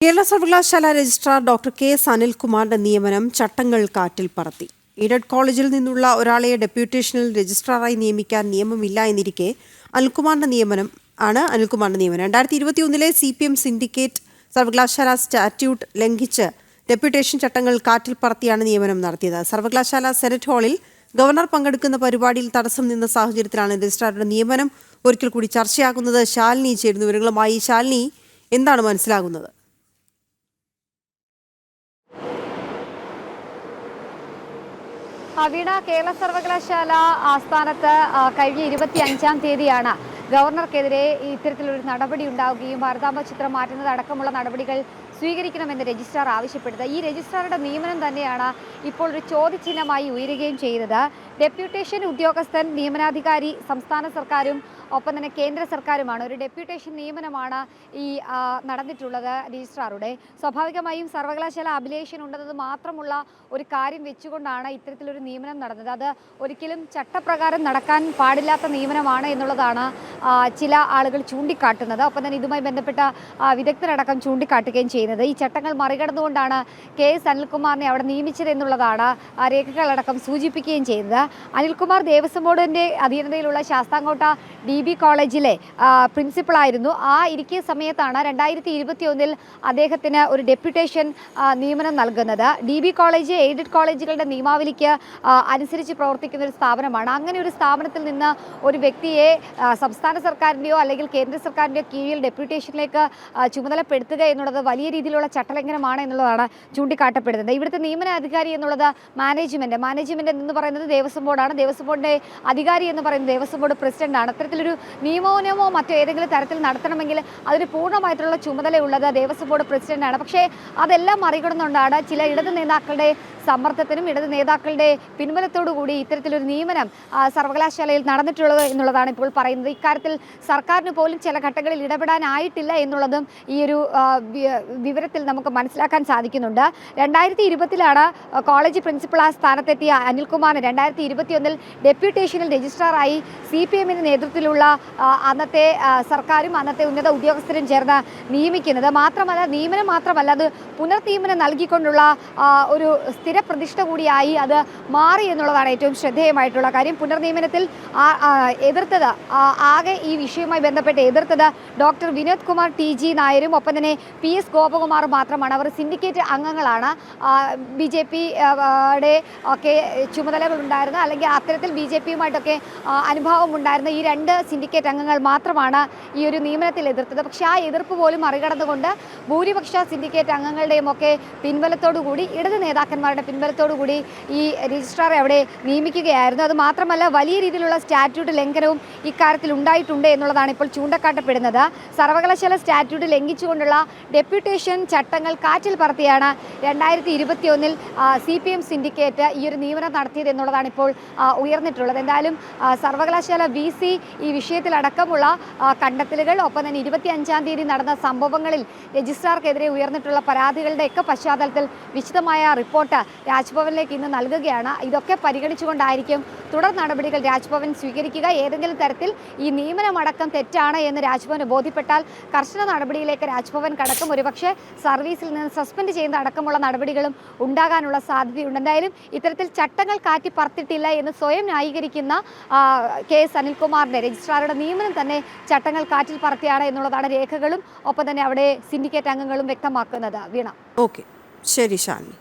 കേരള സർവകലാശാല registrar doctor K S അനിൽകുമാറിന്റെ നിയമനം ചട്ടങ്ങൾ കാറ്റിൽ പറത്തി. എയ്ഡഡ് കോളേജിൽ നിന്നുള്ള ഒരാളെ ഡെപ്യൂട്ടേഷനിൽ രജിസ്ട്രാറായി നിയമിക്കാൻ നിയമമില്ല എന്നിരിക്കെ അനിൽകുമാറിന്റെ നിയമനം 2021 CPM സിൻഡിക്കേറ്റ് സർവകലാശാല സ്റ്റാറ്റ്യൂട്ട് ലംഘിച്ച് ഡെപ്യൂട്ടേഷൻ ചട്ടങ്ങൾ കാറ്റിൽ പറത്തിയാണ് നിയമനം നടത്തിയത്. സർവകലാശാല സെനറ്റ് ഹാളിൽ ഗവർണർ പങ്കെടുക്കുന്ന പരിപാടിയിൽ തടസ്സം നിന്ന സാഹചര്യത്തിലാണ് രജിസ്ട്രാറുടെ നിയമനം ഒരിക്കൽ കൂടി ചർച്ചയാകുന്നത്. ശാലിനി ചേരുന്നു വിവരങ്ങളുമായി. ശാലിനി, എന്താണ് മനസ്സിലാകുന്നത്? വീണ, കേരള സർവകലാശാല ആസ്ഥാനത്ത് കഴിഞ്ഞ 25-ാം തീയതിയാണ് ഗവർണർക്കെതിരെ ഇത്തരത്തിലൊരു നടപടി ഉണ്ടാവുകയും ഭാരതാംബ ചിത്രം മാറ്റുന്നത് അടക്കമുള്ള നടപടികൾ സ്വീകരിക്കണമെന്ന് രജിസ്ട്രാർ ആവശ്യപ്പെട്ടത്. ഈ രജിസ്ട്രാറുടെ നിയമനം തന്നെയാണ് ഇപ്പോൾ ഒരു ചോദ്യചിഹ്നമായി ഉയരുകയും ചെയ്തത്. ഡെപ്യൂട്ടേഷൻ ഉദ്യോഗസ്ഥൻ, നിയമനാധികാരി സംസ്ഥാന സർക്കാരും ഒപ്പം തന്നെ കേന്ദ്ര സർക്കാരുമാണ്. ഒരു ഡെപ്യൂട്ടേഷൻ നിയമനമാണ് ഈ നടന്നിട്ടുള്ളത് രജിസ്ട്രാറുടെ. സ്വാഭാവികമായും സർവകലാശാല അഭിലേഷൻ ഉണ്ടെന്നത് മാത്രമുള്ള ഒരു കാര്യം വെച്ചുകൊണ്ടാണ് ഇത്തരത്തിലൊരു നിയമനം നടന്നത്. അത് ഒരിക്കലും ചട്ടപ്രകാരം നടക്കാൻ പാടില്ലാത്ത നിയമനമാണ് എന്നുള്ളതാണ് ചില ആളുകൾ ചൂണ്ടിക്കാട്ടുന്നത്. ഒപ്പം തന്നെ ഇതുമായി ബന്ധപ്പെട്ട വിദഗ്ധരടക്കം ചൂണ്ടിക്കാട്ടുകയും ചെയ്യുന്നത്. ഈ ചട്ടങ്ങൾ മറികടന്നുകൊണ്ടാണ് കെ എസ് അനിൽകുമാറിനെ അവിടെ നിയമിച്ചത് എന്നുള്ളതാണ് രേഖകളടക്കം സൂചിപ്പിക്കുകയും ചെയ്യുന്നത്. അനിൽകുമാർ ദേവസ്വം ബോർഡിൻ്റെ അധീനതയിലുള്ള ശാസ്താംകോട്ട DB കോളേജിലെ പ്രിൻസിപ്പളായിരുന്നു. ആ ഇരിക്കിയ സമയത്താണ് 2021 അദ്ദേഹത്തിന് ഒരു ഡെപ്യൂട്ടേഷൻ നിയമനം നൽകുന്നത്. DB കോളേജ് എയ്ഡഡ് കോളേജുകളുടെ നിയമാവലിക്ക് അനുസരിച്ച് പ്രവർത്തിക്കുന്ന ഒരു സ്ഥാപനമാണ്. അങ്ങനെ ഒരു സ്ഥാപനത്തിൽ നിന്ന് ഒരു വ്യക്തിയെ സംസ്ഥാന സർക്കാരിൻ്റെയോ അല്ലെങ്കിൽ കേന്ദ്ര സർക്കാരിൻ്റെയോ കീഴിൽ ഡെപ്യൂട്ടേഷനിലേക്ക് ചുമതലപ്പെടുത്തുക എന്നുള്ളത് വലിയ രീതിയിലുള്ള ചട്ടലംഘനമാണ് എന്നുള്ളതാണ് ചൂണ്ടിക്കാട്ടപ്പെടുന്നത്. ഇവിടുത്തെ നിയമനാധികാരി എന്നുള്ളത് മാനേജ്മെൻറ്റ് എന്ന് പറയുന്നത് ദേവസ്വം ബോർഡാണ്. ദേവസ്വം ബോർഡിൻ്റെ അധികാരി എന്ന് പറയുന്നത് ദേവസ്വം ബോർഡ് പ്രസിഡന്റാണ്. അത്തരത്തിലൊരു നിയമനമോ മറ്റോ ഏതെങ്കിലും തരത്തിൽ നടത്തണമെങ്കിൽ അതിന് പൂർണ്ണമായിട്ടുള്ള ചുമതലയുള്ളത് ദേവസ്വം ബോർഡ് പ്രസിഡന്റാണ്. പക്ഷേ അതെല്ലാം മറികടന്നുകൊണ്ടാണ് ചില ഇടത് നേതാക്കളുടെ സമ്മർദ്ദത്തിനും ഇടത് നേതാക്കളുടെ പിൻബലത്തോടുകൂടി ഇത്തരത്തിലൊരു നിയമനം സർവകലാശാലയിൽ നടന്നിട്ടുള്ളത് എന്നുള്ളതാണ് ഇപ്പോൾ പറയുന്നത്. ഇക്കാര്യത്തിൽ സർക്കാരിന് പോലും ചില ഘട്ടങ്ങളിൽ ഇടപെടാനായിട്ടില്ല എന്നുള്ളതും ഈ ഒരു വിവരത്തിൽ നമുക്ക് മനസ്സിലാക്കാൻ സാധിക്കുന്നുണ്ട്. 2020 കോളേജ് പ്രിൻസിപ്പൾ ആ സ്ഥാനത്തെത്തിയ അനിൽകുമാറിന് 2021 ഡെപ്യൂട്ടേഷനിൽ രജിസ്ട്രാറായി CPMന്റെ നേതൃത്വത്തിലുള്ള അന്നത്തെ സർക്കാരും അന്നത്തെ ഉന്നത ഉദ്യോഗസ്ഥരും ചേർന്ന് നിയമിക്കുന്നത്. നിയമനം മാത്രമല്ല, അത് പുനർനിയമനം നൽകിക്കൊണ്ടുള്ള ഒരു സ്ഥിരപ്രതിഷ്ഠ കൂടിയായി അത് മാറി എന്നുള്ളതാണ് ഏറ്റവും ശ്രദ്ധേയമായിട്ടുള്ള കാര്യം. പുനർനിയമനത്തിൽ എതിർത്തത് ആകെ ഈ വിഷയവുമായി ബന്ധപ്പെട്ട് എതിർത്തത് ഡോക്ടർ വിനോദ് കുമാർ TG നായരും ഒപ്പം തന്നെ PS ഗോപകുമാറും മാത്രമാണ്. അവർ സിൻഡിക്കേറ്റ് അംഗങ്ങളാണ്. BJPയുടെ ഒക്കെ ചുമതലകളുണ്ടായിരുന്ന അല്ലെങ്കിൽ അത്തരത്തിൽ BJPയുമായിട്ടൊക്കെ അനുഭവം ഉണ്ടായിരുന്ന ഈ 2 സിൻഡിക്കേറ്റ് അംഗങ്ങൾ മാത്രമാണ് ഈ ഒരു നിയമനത്തിൽ എതിർത്തത്. പക്ഷേ ആ എതിർപ്പ് പോലും മറികടന്നുകൊണ്ട് ഭൂരിപക്ഷ സിൻഡിക്കേറ്റ് അംഗങ്ങളുടെയും ഒക്കെ പിൻബലത്തോടുകൂടി ഇടത് നേതാക്കന്മാരുടെ പിൻബലത്തോടുകൂടി ഈ രജിസ്ട്രാറെ അവിടെ നിയമിക്കുകയായിരുന്നു. അത് മാത്രമല്ല, വലിയ രീതിയിലുള്ള സ്റ്റാറ്റ്യൂട്ട് ലംഘനവും ഇക്കാര്യത്തിൽ ഉണ്ടായിട്ടുണ്ട് എന്നുള്ളതാണ് ഇപ്പോൾ ചൂണ്ടിക്കാട്ടപ്പെടുന്നത്. സർവകലാശാല സ്റ്റാറ്റ്യൂട്ട് ലംഘിച്ചുകൊണ്ടുള്ള ഡെപ്യൂട്ടേഷൻ ചട്ടങ്ങൾ കാറ്റിൽ പറത്തിയാണ് 2021 CPM സിൻഡിക്കേറ്റ് ഈ ഒരു നിയമനം നടത്തിയത് എന്നുള്ളതാണ് ഇപ്പോൾ ഉയർന്നിട്ടുള്ളത്. എന്തായാലും സർവകലാശാല VC ഈ വിഷയത്തിലടക്കമുള്ള കണ്ടെത്തലുകൾ ഒപ്പം തന്നെ 25-ാം തീയതി നടന്ന സംഭവങ്ങളിൽ രജിസ്ട്രാർക്കെതിരെ ഉയർന്നിട്ടുള്ള പരാതികളുടെയൊക്കെ പശ്ചാത്തലത്തിൽ വിശദമായ റിപ്പോർട്ട് രാജ്ഭവനിലേക്ക് ഇന്ന് നൽകുകയാണ്. ഇതൊക്കെ പരിഗണിച്ചുകൊണ്ടായിരിക്കും തുടർ നടപടികൾ രാജ്ഭവൻ സ്വീകരിക്കുക. ഏതെങ്കിലും തരത്തിൽ ഈ നിയമനമടക്കം തെറ്റാണ് എന്ന് രാജ്ഭവന് ബോധ്യപ്പെട്ടാൽ കർശന നടപടിയിലേക്ക് രാജ്ഭവൻ കടക്കും. ഒരുപക്ഷെ സർവീസിൽ നിന്ന് സസ്പെൻഡ് ചെയ്യുന്ന അടക്കമുള്ള നടപടികളും ഉണ്ടാകാനുള്ള സാധ്യതയുണ്ട്. എന്തായാലും ഇത്തരത്തിൽ ചട്ടങ്ങൾ കാറ്റി പറത്തിട്ടില്ല എന്ന് സ്വയം ന്യായീകരിക്കുന്ന KS അനിൽകുമാറിന്റെ രജിസ്ട്രാറുടെ നിയമനം തന്നെ ചട്ടങ്ങൾ കാറ്റിൽ പറത്തിയാണ് എന്നുള്ളതാണ് രേഖകളും ഒപ്പം തന്നെ അവിടെ സിൻഡിക്കേറ്റ് അംഗങ്ങളും വ്യക്തമാക്കുന്നത്. വീണ, ഓക്കെ, ശരി ശാലിനി.